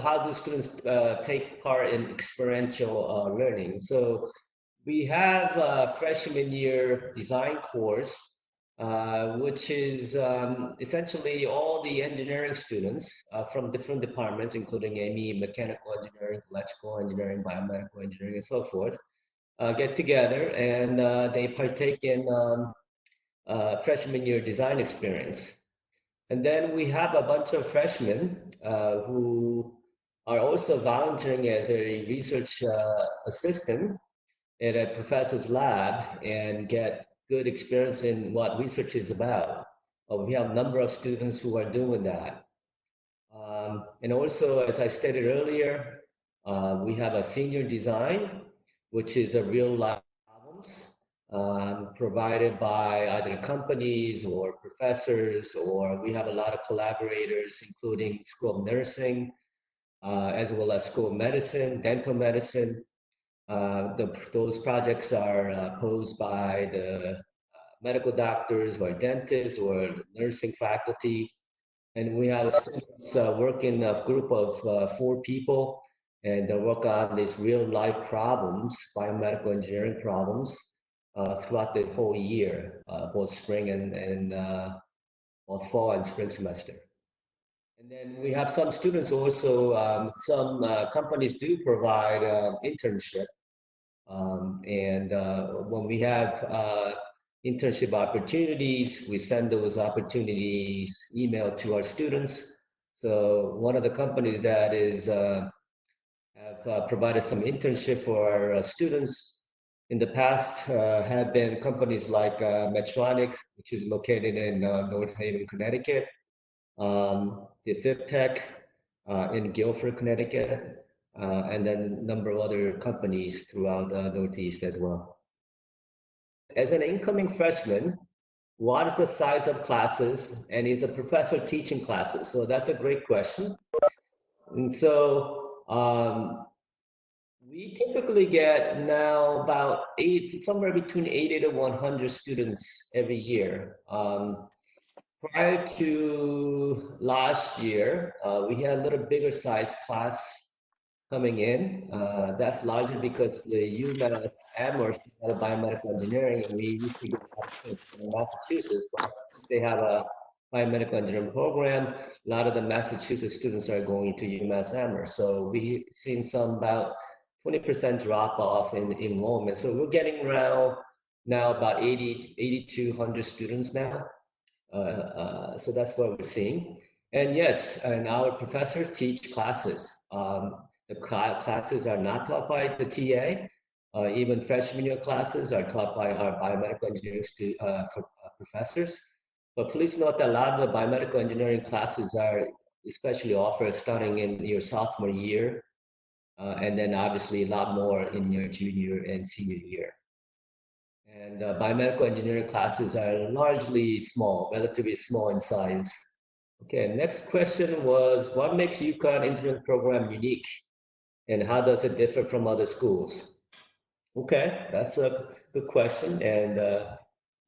how do students take part in experiential learning? So we have a freshman year design course, which is essentially all the engineering students from different departments, including ME, mechanical engineering, electrical engineering, biomedical engineering, and so forth, get together and they partake in freshman year design experience. And then we have a bunch of freshmen who are also volunteering as a research assistant at a professor's lab and get good experience in what research is about. We have a number of students who are doing that. And also, as I stated earlier, we have a senior design, which is a real life problems provided by either companies or professors, or we have a lot of collaborators, including School of Nursing, as well as School of Medicine, Dental Medicine. Those projects are posed by the medical doctors or dentists or nursing faculty. And we have students work in a group of 4 people, and they work on these real life problems, biomedical engineering problems, throughout the whole year, both spring and or fall and spring semester. And then we have some students also, some companies do provide internship. And when we have internship opportunities, we send those opportunities email to our students. So one of the companies that is have provided some internship for our students in the past have been companies like Medtronic, which is located in North Haven, Connecticut, the FibTech in Guilford, Connecticut, and then a number of other companies throughout the Northeast as well. As an incoming freshman, what is the size of classes, and is a professor teaching classes? So that's a great question. And so we typically get now about somewhere between 80 to 100 students every year. Prior to last year, we had a little bigger size class coming in. That's largely because the UMass Amherst had a biomedical engineering, and we used to get students from Massachusetts, but since they have a biomedical engineering program, a lot of the Massachusetts students are going to UMass Amherst. So we've seen some about 20% drop off in enrollment. So we're getting around now about 8,200 students now. So that's what we're seeing. And yes, and our professors teach classes. The classes are not taught by the TA. Even freshman year classes are taught by our biomedical engineering professors. But please note that a lot of the biomedical engineering classes are especially offered starting in your sophomore year, and then obviously a lot more in your junior and senior year. And biomedical engineering classes are largely small, relatively small in size. Okay, next question was, what makes UConn engineering program unique, and how does it differ from other schools? Okay, that's a good question, and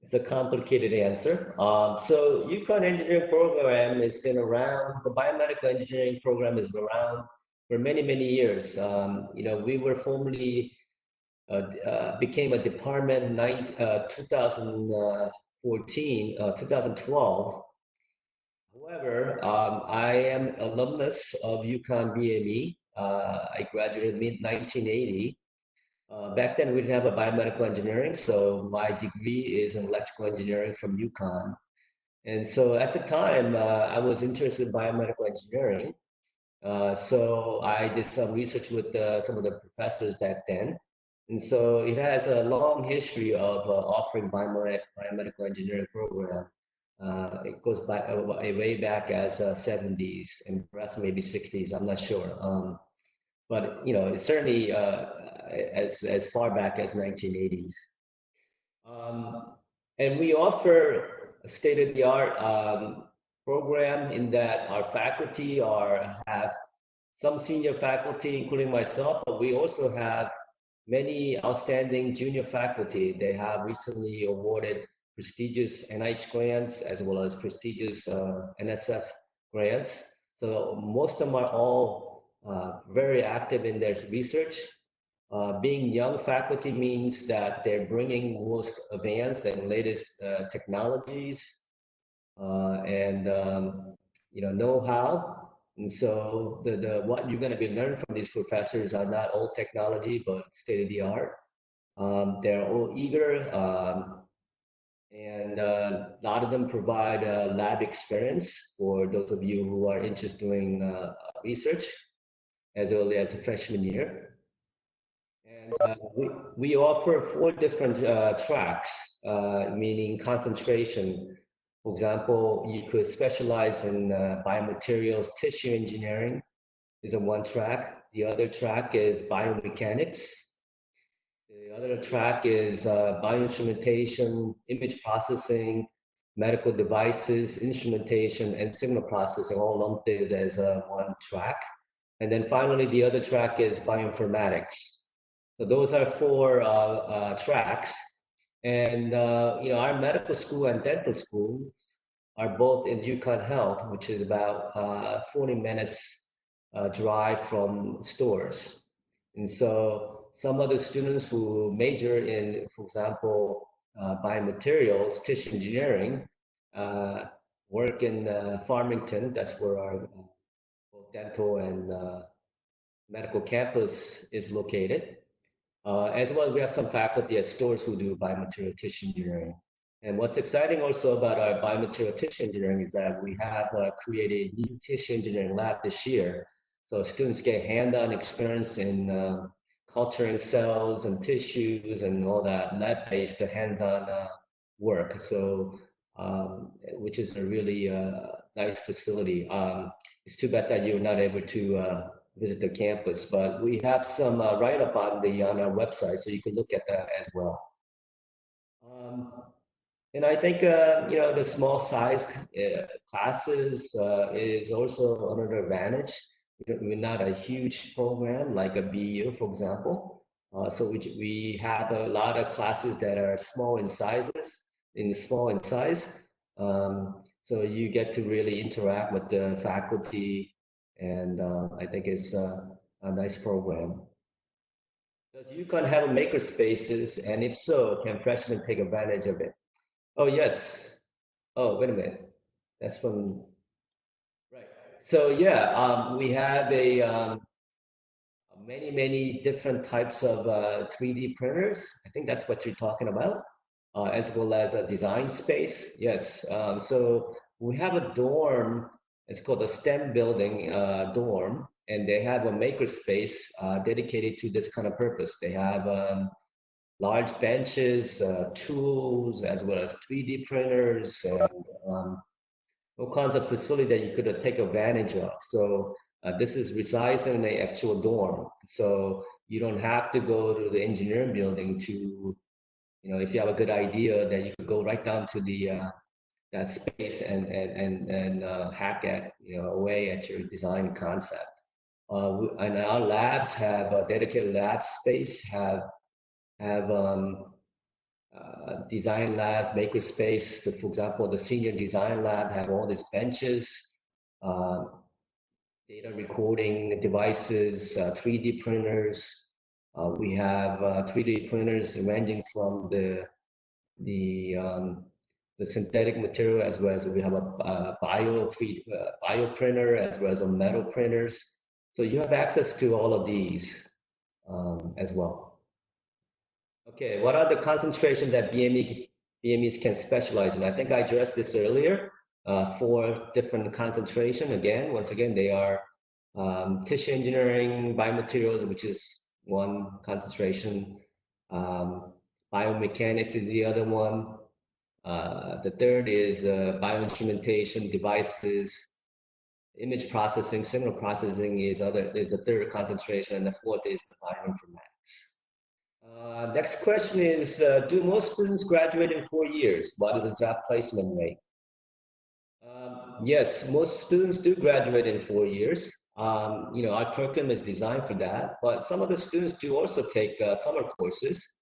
it's a complicated answer. So UConn engineering program has been around, the biomedical engineering program has been around for many, many years. We were formerly became a department in 2014, 2012. However, I am alumnus of UConn BME. I graduated mid-1980. Back then, we didn't have a biomedical engineering, so my degree is in electrical engineering from UConn. And so at the time, I was interested in biomedical engineering. So I did some research with some of the professors back then. And so it has a long history of offering biomedical engineering program. It goes back way back as 70s and perhaps maybe 60s. I'm not sure. But it's certainly as far back as 1980s. And we offer a state-of-the-art program in that our faculty have some senior faculty, including myself, but we also have many outstanding junior faculty. They have recently awarded prestigious NIH grants as well as prestigious NSF grants. So most of them are all very active in their research. Being young faculty means that they're bringing most advanced and latest technologies and know-how. And so the what you're going to be learning from these professors are not old technology, but state of the art. They're all eager, and a lot of them provide lab experience for those of you who are interested in doing research as early as a freshman year. And we offer four different tracks, meaning concentration. For example, you could specialize in biomaterials, tissue engineering is a one track. The other track is biomechanics. The other track is bioinstrumentation, image processing, medical devices, instrumentation, and signal processing, all lumped in as one track. And then finally, the other track is bioinformatics. So those are four tracks. And our medical school and dental school are both in UConn Health, which is about 40 minutes drive from stores. And so some of the students who major in, for example, biomaterials, tissue engineering, uh, work in Farmington. That's where our both dental and medical campus is located. As well, we have some faculty at stores who do biomaterial tissue engineering. And what's exciting also about our biomaterial tissue engineering is that we have created a new tissue engineering lab this year. So students get hand-on experience in culturing cells and tissues and all that lab-based hands-on work. So, which is a really nice facility. It's too bad that you're not able to visit the campus, but we have some write-up on our website, so you can look at that as well. Um, and I think the small size classes is also another advantage. We're not a huge program like a BU, for example. So we have a lot of classes that are small in small in size. So you get to really interact with the faculty, and I think it's a nice program. Does UConn have a makerspaces, and if so, can freshmen take advantage of it? Oh, yes. Oh, wait a minute. That's from, right. So yeah, we have a many different types of 3D printers. I think that's what you're talking about, as well as a design space. Yes. So we have a dorm. It's called a STEM building dorm, and they have a maker space dedicated to this kind of purpose. They have large benches, tools, as well as 3D printers, and all kinds of facility that you could take advantage of. So this is resides in the actual dorm. So you don't have to go to the engineering building to, if you have a good idea, then you could go right down to the that space and hack at, away at your design concept. And our labs have a dedicated lab space, have design labs, makerspace. So for example, the senior design lab have all these benches, uh, data recording devices, 3D printers. We have 3D printers ranging from the um, the synthetic material, as well as we have a bio printer, as well as a metal printers. So you have access to all of these as well. Okay, what are the concentration that BMEs can specialize in? I think I addressed this earlier. Four different concentration. Once again, they are tissue engineering, biomaterials, which is one concentration. Um, biomechanics is the other one. The third is bioinstrumentation devices, image processing, signal processing is a third concentration, and the fourth is the bioinformatics. Next question is, do most students graduate in 4 years? What is the job placement rate? Yes, most students do graduate in 4 years. Our curriculum is designed for that, but some of the students do also take summer courses.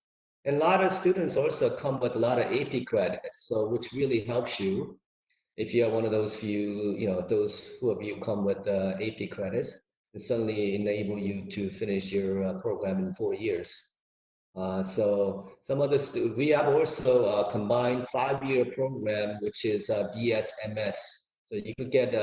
And a lot of students also come with a lot of AP credits, so which really helps you if you are one of those few, those who of you come with AP credits. and suddenly enable you to finish your program in 4 years. So some of the we have also a combined 5-year program, which is BSMS. So you could get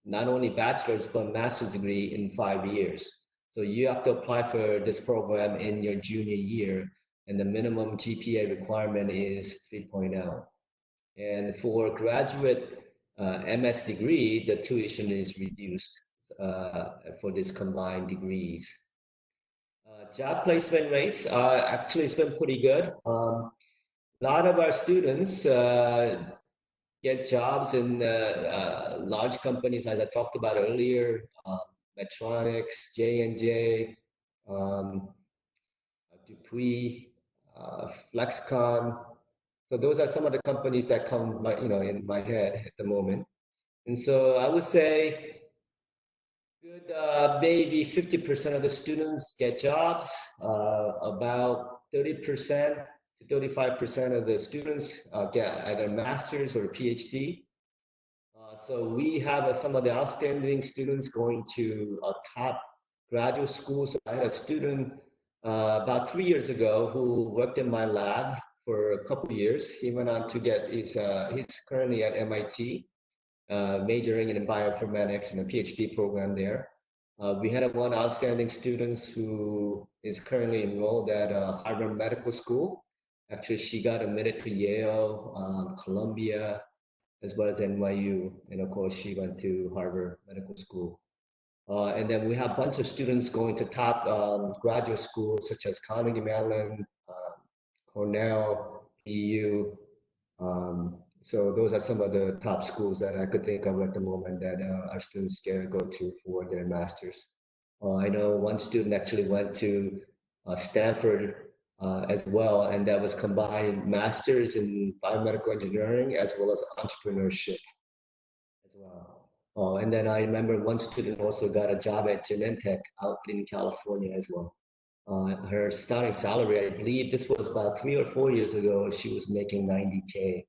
not only bachelor's but master's degree in 5 years. So you have to apply for this program in your junior year, and the minimum GPA requirement is 3.0. And for graduate MS degree, the tuition is reduced for these combined degrees. Job placement rates actually it's been pretty good. A lot of our students get jobs in large companies, as I talked about earlier, Medtronics, J&J, um, Dupuis, Flexcon. So those are some of the companies that come, in my head at the moment. And so I would say good, maybe 50% of the students get jobs. About 30% to 35% of the students get either master's or PhD. So we have some of the outstanding students going to top graduate schools. I had a student about 3 years ago who worked in my lab for a couple of years. He went on to get he's currently at MIT, majoring in bioinformatics and a PhD program there. We had one outstanding student who is currently enrolled at Harvard Medical School. Actually, she got admitted to Yale, Columbia, as well as NYU. And of course, she went to Harvard Medical School. And then we have a bunch of students going to top graduate schools such as Carnegie Mellon, Cornell, PU. So those are some of the top schools that I could think of at the moment that our students can go to for their masters. I know one student actually went to Stanford as well, and that was combined masters in biomedical engineering as well as entrepreneurship as well. Oh, and then I remember one student also got a job at Genentech out in California as well. Her starting salary, I believe this was about 3 or 4 years ago, she was making 90K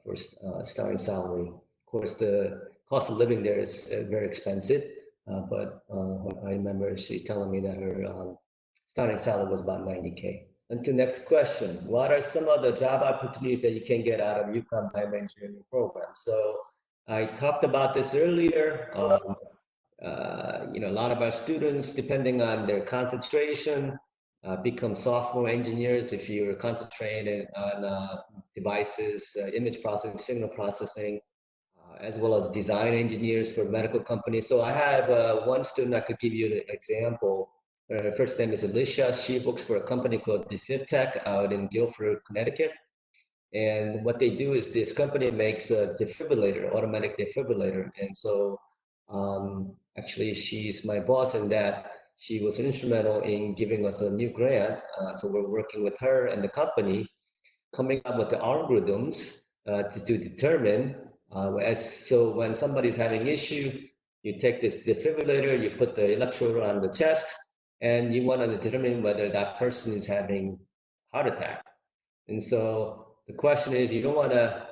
for starting salary. Of course, the cost of living there is very expensive, but I remember she telling me that her starting salary was about 90K. And the next question, what are some of the job opportunities that you can get out of UConn bioengineering program? So I talked about this earlier. A lot of our students, depending on their concentration, become software engineers if you're concentrated on devices, image processing, signal processing, as well as design engineers for medical companies. So I have one student I could give you an example. Her first name is Alicia. She works for a company called DefibTech out in Guilford, Connecticut. And what they do is this company makes a defibrillator, automatic defibrillator. And so actually she's my boss in that she was instrumental in giving us a new grant. So we're working with her and the company, coming up with the algorithms to determine, so when somebody's having issue, you take this defibrillator, you put the electrode on the chest, and you want to determine whether that person is having heart attack. And so the question is, you don't want to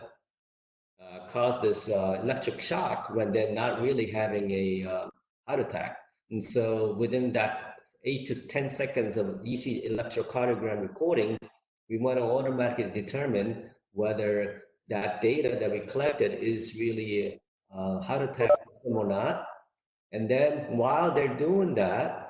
cause this electric shock when they're not really having a heart attack. And so within that 8 to 10 seconds of EC electrocardiogram recording, we want to automatically determine whether that data that we collected is really a heart attack or not. And then while they're doing that,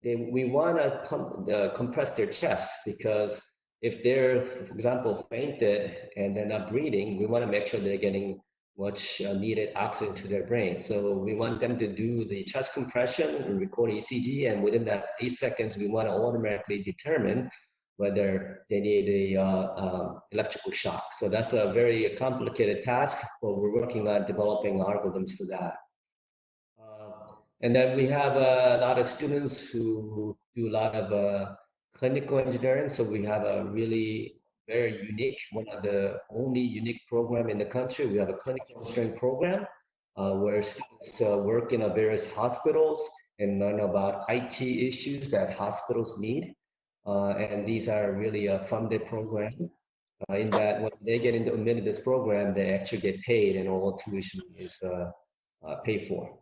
we want to compress their chest, because if they're, for example, fainted and they're not breathing, we want to make sure they're getting much needed oxygen to their brain. So we want them to do the chest compression and record ECG, and within that 8 seconds, we want to automatically determine whether they need a electrical shock. So that's a very complicated task, but we're working on developing algorithms for that. And then we have a lot of students who do a lot of clinical engineering. So we have a really very unique, one of the only unique program in the country. We have a clinical engineering program where students work in various hospitals and learn about IT issues that hospitals need. And these are really a funded program in that when they get into this program, they actually get paid and all tuition is paid for.